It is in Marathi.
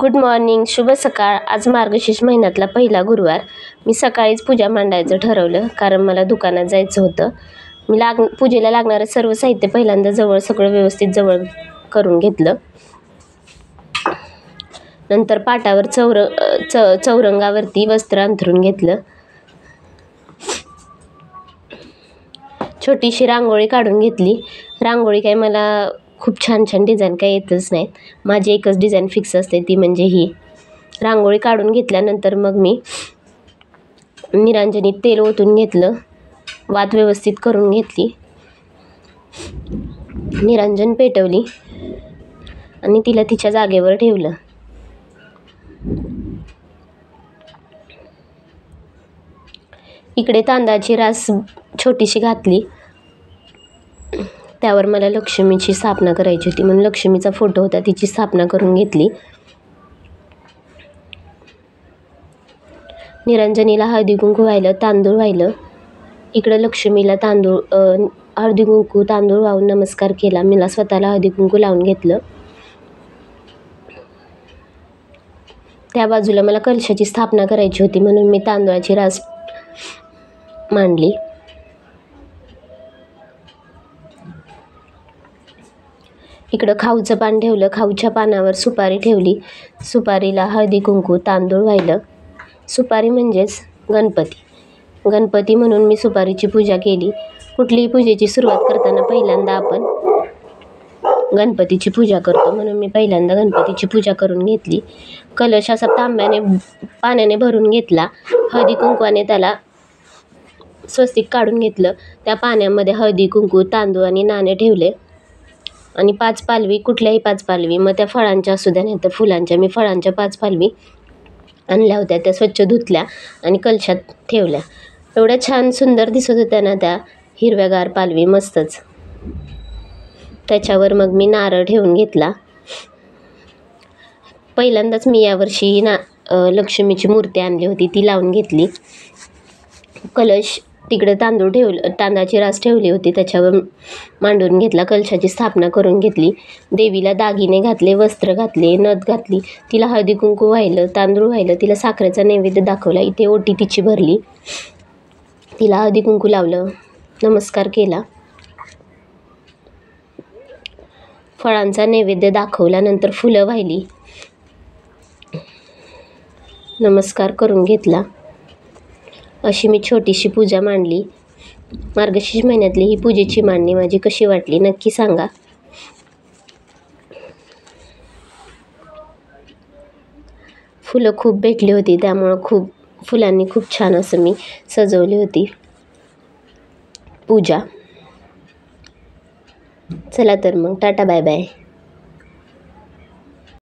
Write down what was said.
गुड मॉर्निंग, शुभ सकाळ. आज मार्गशीर्ष महिन्यातला पहिला गुरुवार. मी सकाळीच पूजा मांडायचं ठरवलं कारण मला दुकानात जायचं होतं. मी पूजेला लागणारं सर्व साहित्य पहिल्यांदा सगळं व्यवस्थित जवळ करून घेतलं. नंतर पाटावर चौरंगावरती वस्त्र अंथरून घेतलं. छोटीशी रांगोळी काढून घेतली. रांगोळी काय मला खूप छान छान डिझाईन काही येतच नाहीत. माझी एकच डिझाईन फिक्स असते, ती म्हणजे ही. रांगोळी काढून घेतल्यानंतर मग मी निरांजनीत तेल ओतून घेतलं. वात व्यवस्थित करून घेतली. निरांजन पेटवली आणि तिला तिच्या जागेवर ठेवलं. इकडे तांदळाची रास छोटीशी घातली. त्यावर मला लक्ष्मीची स्थापना करायची होती म्हणून लक्ष्मीचा फोटो होता, तिची स्थापना करून घेतली. निरंजनीला हळदी कुंकू वाहिलं, तांदूळ वाहिलं. इकडं लक्ष्मीला हळदी कुंकू तांदूळ वाहून नमस्कार केला. मला स्वतःला हळदी कुंकू लावून घेतलं. त्या बाजूला मला कलशाची स्थापना करायची होती म्हणून मी तांदळाची रास मांडली. इकडं खाऊचं पान ठेवलं. खाऊच्या पानावर सुपारी ठेवली. सुपारीला हळदी कुंकू तांदूळ वाहिलं. सुपारी म्हणजेच गणपती म्हणून मी सुपारीची पूजा केली. कुठलीही पूजेची सुरुवात करताना पहिल्यांदा आपण गणपतीची पूजा करतो म्हणून मी पहिल्यांदा गणपतीची पूजा करून घेतली. कलश असा पाण्याने भरून घेतला. हळदी कुंकवाने त्याला स्वस्तिक काढून घेतलं. त्या पाण्यामध्ये हळदी कुंकू तांदूळ आणि नाणे ठेवले आणि 5 पालवी, कुठल्याही 5 पालवी, मग त्या फळांच्या असू द्या नाही तर फुलांच्या. मी फळांच्या 5 पालवी आणल्या होत्या. त्या स्वच्छ धुतल्या आणि कलशात ठेवल्या. एवढ्या छान सुंदर दिसत होत्या ना त्या हिरव्यागार पालवी, मस्तच. त्याच्यावर मग मी नारळ ठेवून घेतला. पहिल्यांदाच मी यावर्षी लक्ष्मीची मूर्ती आणली होती, ती लावून घेतली. कलश तिकडे तांदळाची रास ठेवली होती, त्याच्यावर मांडून घेतला. कलशाची स्थापना करून घेतली. देवीला दागिने घातले, वस्त्र घातले, नथ घातली. तिला हळदी कुंकू वाहिलं, तांदूळ वाहिलं. तिला साखरेचा नैवेद्य दाखवला. इथे ओटी तिची भरली. तिला हळदी कुंकू लावलं, नमस्कार केला. फळांचा नैवेद्य दाखवला. नंतर फुलं वाहिली, नमस्कार करून घेतला. अशी मी छोटीशी पूजा मांडली. मार्गशीर्ष महिन्यातली ही पूजेची मांडणी माझी कशी वाटली नक्की सांगा. फुलं खूप भेटली होती त्यामुळं फुलांनी खूप छान असं मी सजवली होती पूजा. चला तर मग टाटा बाय बाय.